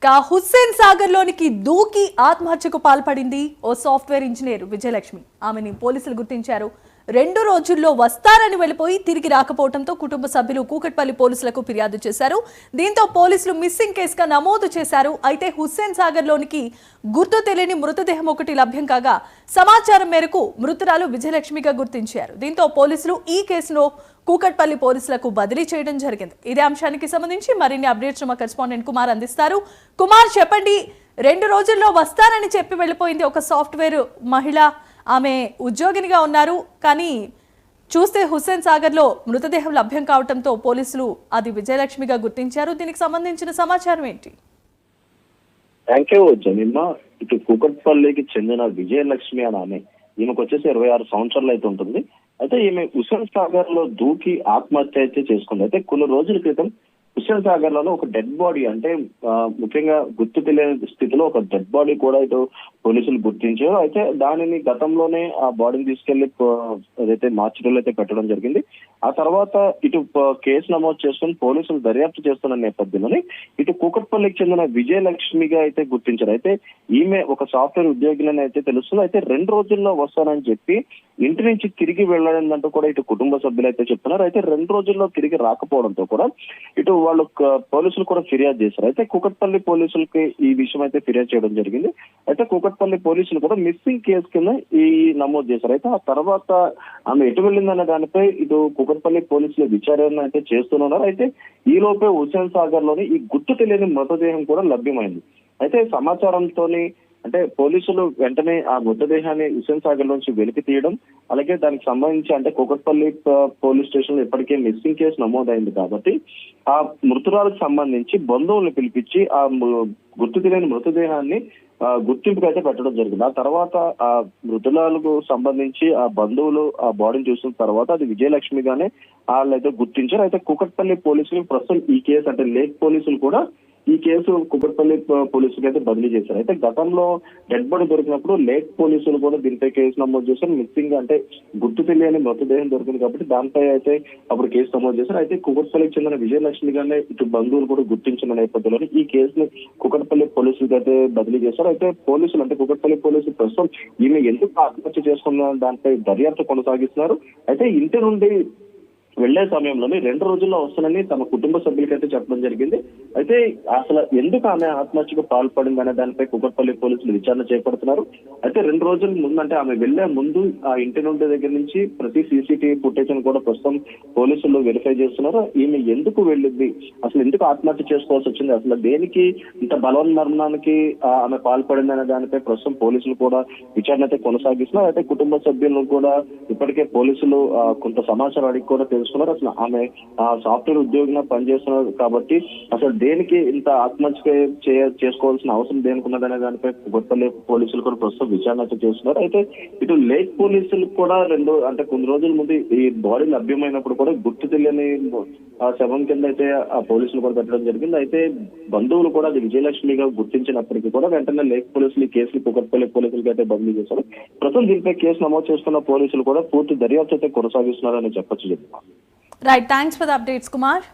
హుస్సేన్ సాగర్ లోనికి దూకి ఆత్మహత్యకు పాల్పడింది ఓ సాఫ్ట్వేర్ ఇంజనీర్ విజయలక్ష్మి. ఆమెని పోలీసులు గుర్తించారు. 2 రోజుల్లో వస్తారని వెళ్లిపోయి తిరిగి రాకపోవడంతో కుటుంబ సభ్యులు కూకట్పల్లి పోలీసులకు ఫిర్యాదు చేశారు. దీంతో పోలీసులు మిస్సింగ్ కేసుగా నమోదు చేశారు. అయితే హుస్సేన్ సాగర్ లోనికి గుర్తు తెలియని మృతదేహం ఒకటి లభ్యం కాగా సమాచారం మేరకు మృతురాలు విజయలక్ష్మిగా గుర్తించారు. దీంతో పోలీసులు ఈ కేసును కూకట్పల్లి పోలీసులకు బదిలీ చేయడం జరిగింది. ఇదే అంశానికి సంబంధించి మరిన్ని అప్డేట్స్ మా కరెస్పాండెంట్ కుమార్ అందిస్తారు. కుమార్, చెప్పండి, 2 రోజుల్లో వస్తారని చెప్పి వెళ్లిపోయింది ఒక సాఫ్ట్వేర్ మహిళ. ఆమె ఉద్యోగినిగా ఉన్నారు. కానీ చూస్తే హుస్సేన్ సాగర్ లో మృతదేహం లభ్యం కావడంతో పోలీసులు అది విజయలక్ష్మిగా గుర్తించారు. దీనికి సంబంధించిన సమాచారం ఏంటి? Thank you Jemimah. ఇటు కూకట్పల్లికి చెందిన విజయలక్ష్మి అని ఆమె, ఈమెకు వచ్చేసి 26 సంవత్సరాలు అయితే ఉంటుంది. అయితే ఈమె హుస్సేన్ సాగర్ లో దూకి ఆత్మహత్య అయితే చేసుకుంది. అయితే కొన్ని రోజుల క్రితం హుస్సేన్ సాగర్ లో ఒక డెడ్ బాడీ, అంటే ముఖ్యంగా గుర్తు తెలియని స్థితిలో ఒక డెడ్ బాడీ కూడా ఇటు పోలీసులు గుర్తించారు. అయితే దానిని గతంలోనే ఆ బాడీని తీసుకెళ్లి ఏదైతే మార్చిలో అయితే పెట్టడం జరిగింది. ఆ తర్వాత ఇటు కేసు నమోదు చేసుకుని పోలీసులు దర్యాప్తు చేస్తున్న నేపథ్యంలోనే ఇటు కూకట్పల్లికి చెందిన విజయలక్ష్మిగా అయితే గుర్తించారు. అయితే ఈమె ఒక సాఫ్ట్వేర్ ఉద్యోగిని అయితే తెలుస్తుంది. అయితే 2 రోజుల్లో వస్తానని చెప్పి ఇంటి నుంచి తిరిగి వెళ్ళడంతో కూడా ఇటు కుటుంబ సభ్యులు అయితే చెప్తున్నారు. అయితే 2 రోజుల్లో తిరిగి రాకపోవడంతో కూడా ఇటు వాళ్ళు పోలీసులు కూడా ఫిర్యాదు చేశారు. అయితే కూకట్పల్లి పోలీసులకి ఈ విషయం అయితే ఫిర్యాదు చేయడం జరిగింది. అయితే కూకట్పల్లి పోలీసులు కూడా మిస్సింగ్ కేసు కింద ఈ నమోదు చేశారు. అయితే ఆ తర్వాత ఆమె ఎటు వెళ్ళిందనే దానిపై ఇటు కూకట్పల్లి పోలీసులు విచారణ అయితే చేస్తున్నారు. అయితే ఈ లోపే హుస్సేన్ సాగర్ లోని ఈ గుర్తు తెలియని మృతదేహం కూడా లభ్యమైంది. అయితే సమాచారంతోని అంటే పోలీసులు వెంటనే ఆ మృతదేహాన్ని హుస్సేన్ సాగర్ నుంచి వెలికి తీయడం, అలాగే దానికి సంబంధించి అంటే కూకట్పల్లి పోలీస్ స్టేషన్ లో ఇప్పటికే మిస్సింగ్ కేసు నమోదైంది కాబట్టి ఆ మృతురాలకు సంబంధించి బంధువులను పిలిపించి ఆ గుర్తు తెలియని మృతదేహాన్ని గుర్తింపుకు అయితే పెట్టడం జరిగింది. ఆ తర్వాత ఆ మృతురాలకు సంబంధించి ఆ బంధువులు ఆ బాడీని చూసిన తర్వాత అది విజయలక్ష్మిగానే వాళ్ళైతే గుర్తించారు. అయితే కూకట్పల్లి పోలీసులు ప్రస్తుతం ఈ కేసు అంటే లేక్ పోలీసులు కూడా ఈ కేసు కూకట్పల్లి పోలీసులకు అయితే బదిలీ చేశారు. అయితే గతంలో డెడ్ బాడీ దొరికినప్పుడు లేక్ పోలీసులు కూడా దీనిపై కేసు నమోదు చేశారు. మిస్సింగ్ అంటే గుర్తు తెలియని మృతదేహం దొరికింది కాబట్టి దానిపై అయితే అప్పుడు కేసు నమోదు చేశారు. అయితే కూకట్పల్లికి చెందిన విజయలక్ష్మిగానే ఇటు బంధువులు కూడా గుర్తించిన నేపథ్యంలో ఈ కేసును కూకట్పల్లి పోలీసులకు అయితే బదిలీ చేశారు. అయితే పోలీసులు అంటే కూకట్పల్లి పోలీసులు ప్రస్తుతం ఈమె ఎందుకు ఆత్మహత్య చేసుకున్న దానిపై దర్యాప్తు కొనసాగిస్తున్నారు. అయితే ఇంటి నుండి వెళ్లే సమయంలోనే 2 రోజుల్లో వస్తానని తమ కుటుంబ సభ్యులకైతే చెప్పడం జరిగింది. అయితే అసలు ఎందుకు ఆమె ఆత్మహత్యకు పాల్పడింది అనే దానిపై కూకట్పల్లి పోలీసులు విచారణ చేపడుతున్నారు. అయితే 2 రోజుల ముందు అంటే ఆమె వెళ్లే ముందు ఆ ఇంటి నుండి దగ్గర నుంచి ప్రతి సీసీటీవీ ఫుటేజ్ కూడా ప్రస్తుతం పోలీసులు వెరిఫై చేస్తున్నారు. ఈమె ఎందుకు వెళ్ళింది, అసలు ఎందుకు ఆత్మహత్య చేసుకోవాల్సి వచ్చింది, అసలు దేనికి ఇంత బలవన్మరణానికి ఆమె పాల్పడింది అనే దానిపై ప్రస్తుతం పోలీసులు కూడా విచారణ అయితే కొనసాగిస్తున్నారు. అయితే కుటుంబ సభ్యులను కూడా ఇప్పటికే పోలీసులు కొంత సమాచారం అడిగి కూడా తెలుసుకున్నారు. అసలు ఆమె సాఫ్ట్వేర్ ఉద్యోగిగా పనిచేస్తున్నారు కాబట్టి అసలు దేనికి ఇంత ఆత్మహత్య చేసుకోవాల్సిన అవసరం దేనికి ఉన్నదనే దానిపై కూకట్పల్లి పోలీసులు కూడా ప్రస్తుతం విచారణ అయితే చేస్తున్నారు. అయితే ఇటు లేక్ పోలీసులు కూడా కొన్ని రోజుల ముందు ఈ బాడీ లభ్యమైనప్పుడు కూడా గుర్తు తెలియని శవం కింద అయితే ఆ పోలీసులు కూడా పెట్టడం జరిగింది. అయితే బంధువులు కూడా అది విజయలక్ష్మిగా గుర్తించినప్పటికీ కూడా వెంటనే లేక్ పోలీసులు ఈ కేసులు కూకట్పల్లి పోలీసులకి అయితే బదిలీ చేశారు. ప్రస్తుతం దీనిపై కేసు నమోదు చేసుకున్న పోలీసులు కూడా పూర్తి దర్యాప్తు అయితే కొనసాగిస్తున్నారని చెప్పొచ్చు. Right, thanks for the updates Kumar.